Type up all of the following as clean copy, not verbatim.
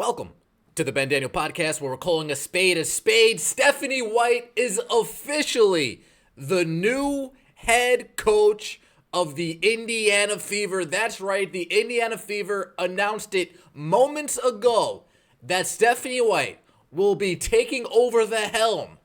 Welcome to the Ben Daniel Podcast, where we're calling a spade a spade. Stephanie White is officially the new head coach of the Indiana Fever. That's right, the Indiana Fever announced it moments ago that Stephanie White will be taking over the helm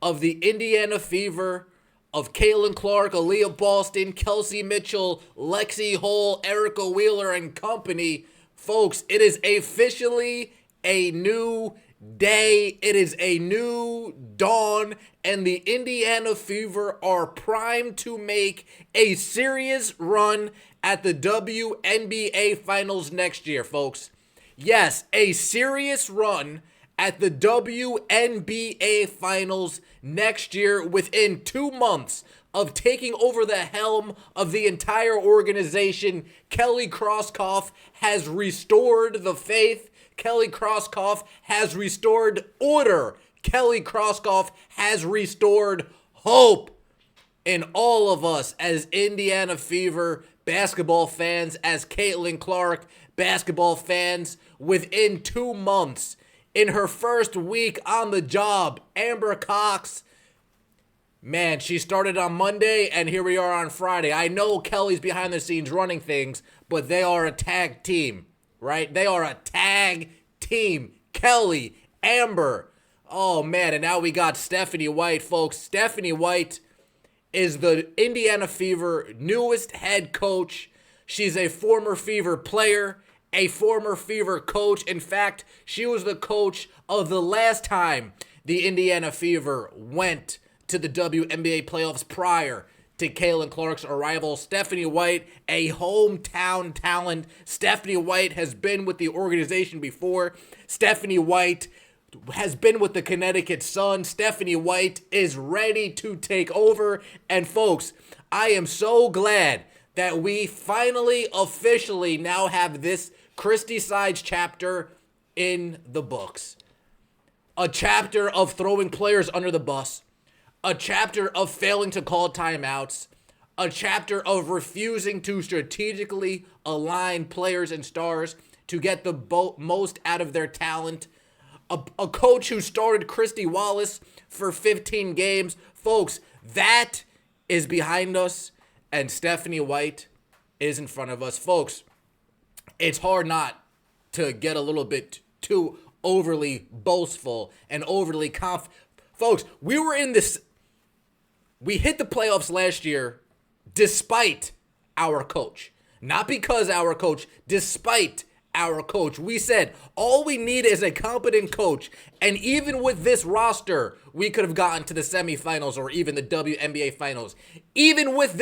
of the Indiana Fever of Caitlin Clark, Aaliyah Boston, Kelsey Mitchell, Lexi Hull, Erica Wheeler, and company. Folks, it is officially a new day. It is a new dawn, and the Indiana Fever are primed to make a serious run at the WNBA Finals next year, folks. Yes, a serious run at the WNBA Finals next year within 2 months of taking over the helm of the entire organization. Kelly Krauskopf has restored the faith. Kelly Krauskopf has restored order. Kelly Krauskopf has restored hope in all of us as Indiana Fever basketball fans, as Caitlin Clark basketball fans. Within 2 months, in her first week on the job, Amber Cox, man, she started on Monday, and here we are on Friday. I know Kelly's behind the scenes running things, but they are a tag team, right? They are a tag team. Kelly, Amber. Oh, man, and now we got Stephanie White, folks. Stephanie White is the Indiana Fever newest head coach. She's a former Fever player, a former Fever coach. In fact, she was the coach of the last time the Indiana Fever went to the WNBA playoffs prior to Caitlin Clark's arrival. Stephanie White, a hometown talent. Stephanie White has been with the organization before. Stephanie White has been with the Connecticut Sun. Stephanie White is ready to take over. And folks, I am so glad that we finally officially now have this Christy Sides chapter in the books. A chapter of throwing players under the bus. A chapter of failing to call timeouts. A chapter of refusing to strategically align players and stars to get the most out of their talent. A coach who started Christy Wallace for 15 games. Folks, that is behind us, and Stephanie White is in front of us. Folks, it's hard not to get a little bit too overly boastful and overly Folks, we hit the playoffs last year despite our coach. Not because our coach, despite our coach. We said all we need is a competent coach, and even with this roster, we could have gotten to the semifinals or even the WNBA Finals. Even with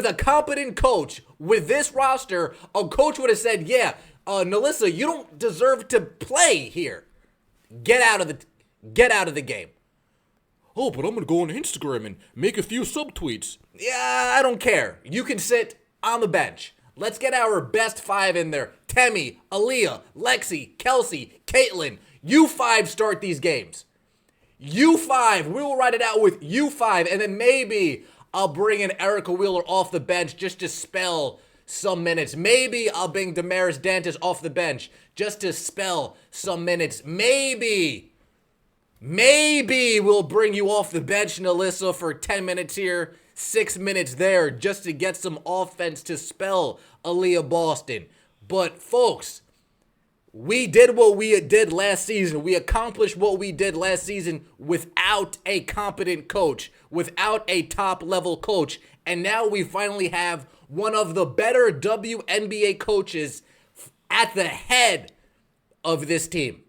a competent coach, with this roster, a coach would have said, "Yeah, Nalissa, you don't deserve to play here. Get out of the game." "Oh, but I'm going to go on Instagram and make a few subtweets." Yeah, I don't care. You can sit on the bench. Let's get our best five in there. Temi, Aaliyah, Lexi, Kelsey, Caitlin. You five start these games. You five. We will ride it out with you five. And then maybe I'll bring in Erica Wheeler off the bench just to spell some minutes. Maybe I'll bring Damaris Dantas off the bench just to spell some minutes. Maybe we'll bring you off the bench, Nalissa, for 10 minutes here, 6 minutes there, just to get some offense to spell Aaliyah Boston. But, folks, we did what we did last season. We accomplished what we did last season without a competent coach, without a top-level coach. And now we finally have one of the better WNBA coaches at the head of this team.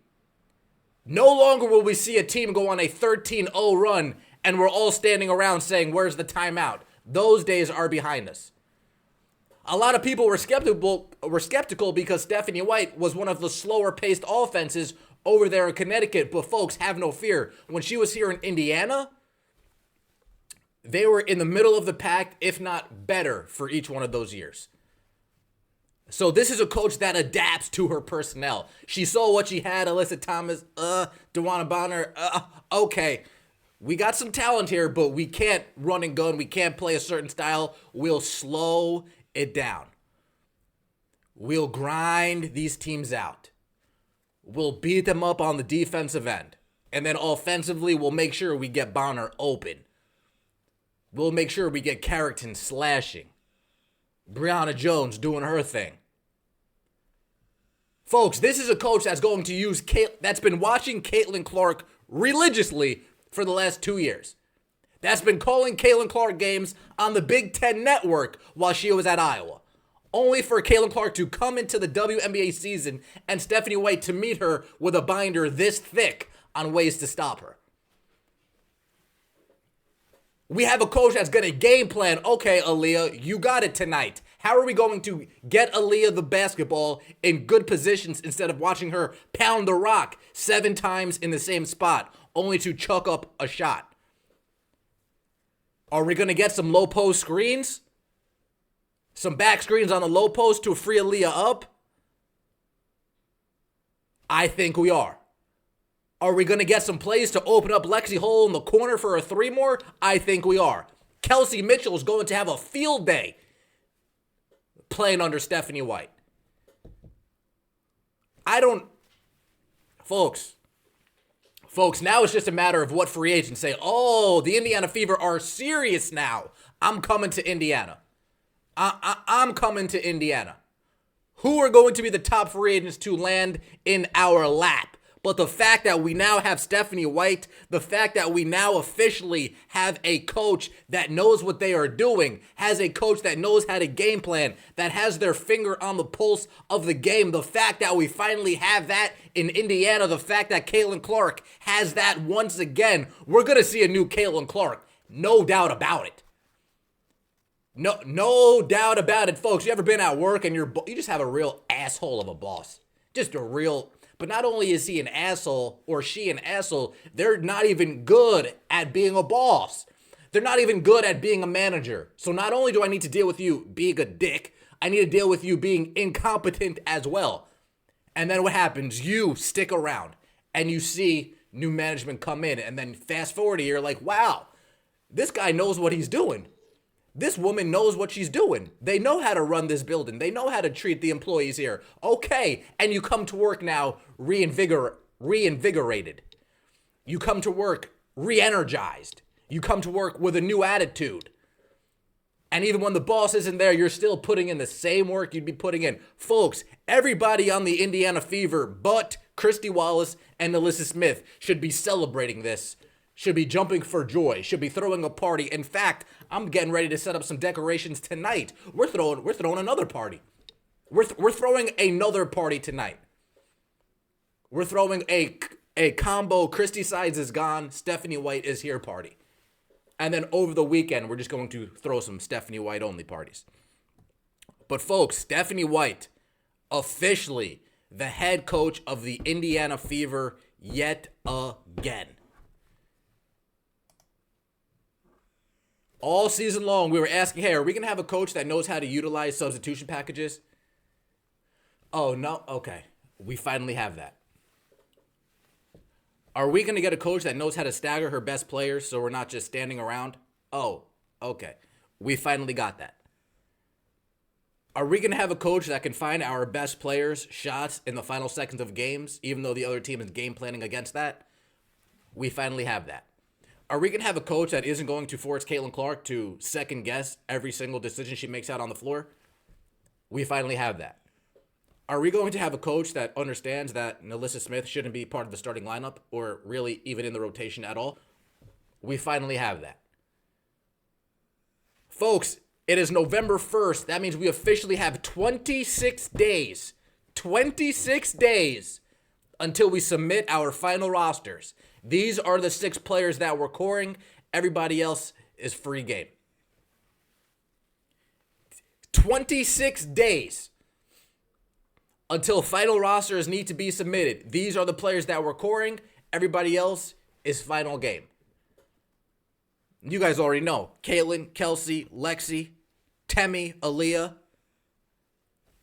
No longer will we see a team go on a 13-0 run and we're all standing around saying, "Where's the timeout?" Those days are behind us. A lot of people were skeptical because Stephanie White was one of the slower-paced offenses over there in Connecticut. But folks, have no fear. When she was here in Indiana, they were in the middle of the pack, if not better, for each one of those years. So this is a coach that adapts to her personnel. She saw what she had, Alyssa Thomas, DeWanna Bonner, okay. We got some talent here, but we can't run and gun. We can't play a certain style. We'll slow it down. We'll grind these teams out. We'll beat them up on the defensive end. And then offensively, we'll make sure we get Bonner open. We'll make sure we get Carrington slashing. Brianna Jones doing her thing. Folks, this is a coach that's going to use that's been watching Caitlin Clark religiously for the last 2 years. That's been calling Caitlin Clark games on the Big Ten Network while she was at Iowa. Only for Caitlin Clark to come into the WNBA season and Stephanie White to meet her with a binder this thick on ways to stop her. We have a coach that's going to game plan. Okay, Aaliyah, you got it tonight. How are we going to get Aaliyah the basketball in good positions instead of watching her pound the rock 7 times in the same spot only to chuck up a shot? Are we going to get some low post screens? Some back screens on the low post to free Aaliyah up? I think we are. Are we going to get some plays to open up Lexi Hole in the corner for a 3 more? I think we are. Kelsey Mitchell is going to have a field day playing under Stephanie White. Folks, now it's just a matter of what free agents say. Oh, the Indiana Fever are serious now. I'm coming to Indiana. I'm coming to Indiana. Who are going to be the top free agents to land in our lap? But the fact that we now have Stephanie White, the fact that we now officially have a coach that knows what they are doing, has a coach that knows how to game plan, that has their finger on the pulse of the game, the fact that we finally have that in Indiana, the fact that Caitlin Clark has that once again, we're going to see a new Caitlin Clark. No doubt about it. No doubt about it, folks. You ever been at work and you just have a real asshole of a boss? Just a real... But not only is he an asshole or she an asshole, they're not even good at being a boss. They're not even good at being a manager. So not only do I need to deal with you being a dick, I need to deal with you being incompetent as well. And then what happens? You stick around and you see new management come in, and then fast forward a year, like, wow, this guy knows what he's doing. This woman knows what she's doing. They know how to run this building. They know how to treat the employees here. Okay, and you come to work now reinvigorated. You come to work re-energized. You come to work with a new attitude. And even when the boss isn't there, you're still putting in the same work you'd be putting in. Folks, everybody on the Indiana Fever but Christy Wallace and Alyssa Smith should be celebrating this. Should be jumping for joy, should be throwing a party. In fact, I'm getting ready to set up some decorations tonight. We're throwing another party. We're throwing another party tonight. We're throwing a combo Christy Sides is gone, Stephanie White is here party. And then over the weekend, we're just going to throw some Stephanie White only parties. But folks, Stephanie White, officially the head coach of the Indiana Fever yet again. All season long, we were asking, hey, are we going to have a coach that knows how to utilize substitution packages? Oh, no? Okay. We finally have that. Are we going to get a coach that knows how to stagger her best players so we're not just standing around? Oh, okay. We finally got that. Are we going to have a coach that can find our best players' shots in the final seconds of games, even though the other team is game planning against that? We finally have that. Are we going to have a coach that isn't going to force Caitlin Clark to second guess every single decision she makes out on the floor? We finally have that. Are we going to have a coach that understands that Alyssa Smith shouldn't be part of the starting lineup or really even in the rotation at all? We finally have that. Folks, it is November 1st. That means we officially have 26 days. 26 days until we submit our final rosters. These are the 6 players that we're coring. Everybody else is free game. 26 days until final rosters need to be submitted. These are the players that we're coring. Everybody else is final game. You guys already know. Caitlin, Kelsey, Lexi, Temi, Aaliyah,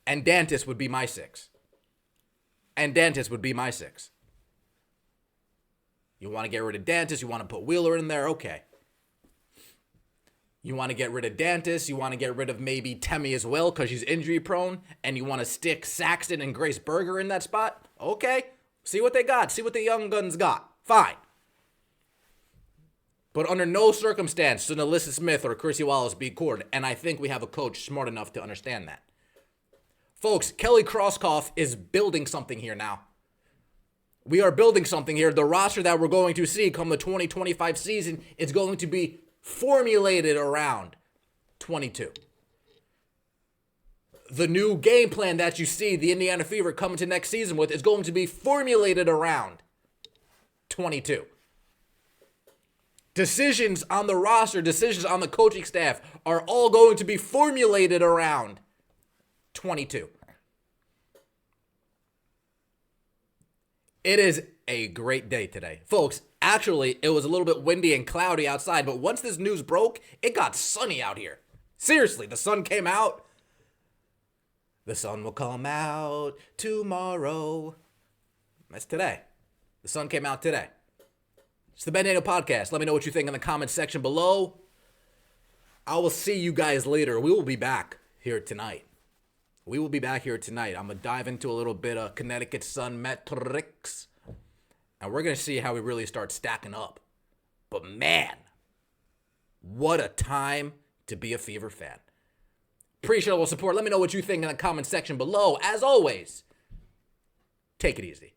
and Dantas would be my 6. You want to get rid of Dantas, you want to put Wheeler in there, okay. You want to get rid of Dantas, you want to get rid of maybe Temi as well because she's injury prone, and you want to stick Saxton and Grace Berger in that spot, okay. See what they got. See what the young guns got. Fine. But under no circumstance should Alyssa Smith or Chrissy Wallace be cored. And I think we have a coach smart enough to understand that. Folks, Kelly Krauskopf is building something here now. We are building something here. The roster that we're going to see come the 2025 season is going to be formulated around 22. The new game plan that you see the Indiana Fever coming to next season with is going to be formulated around 22. Decisions on the roster, decisions on the coaching staff are all going to be formulated around 22. It is a great day today. Folks, actually, it was a little bit windy and cloudy outside, but once this news broke, it got sunny out here. Seriously, the sun came out. The sun will come out tomorrow. That's today. The sun came out today. It's the Ben Daniel Podcast. Let me know what you think in the comments section below. I will see you guys later. We will be back here tonight. I'm going to dive into a little bit of Connecticut Sun metrics. And we're going to see how we really start stacking up. But man, what a time to be a Fever fan. Appreciate all the support. Let me know what you think in the comment section below. As always, take it easy.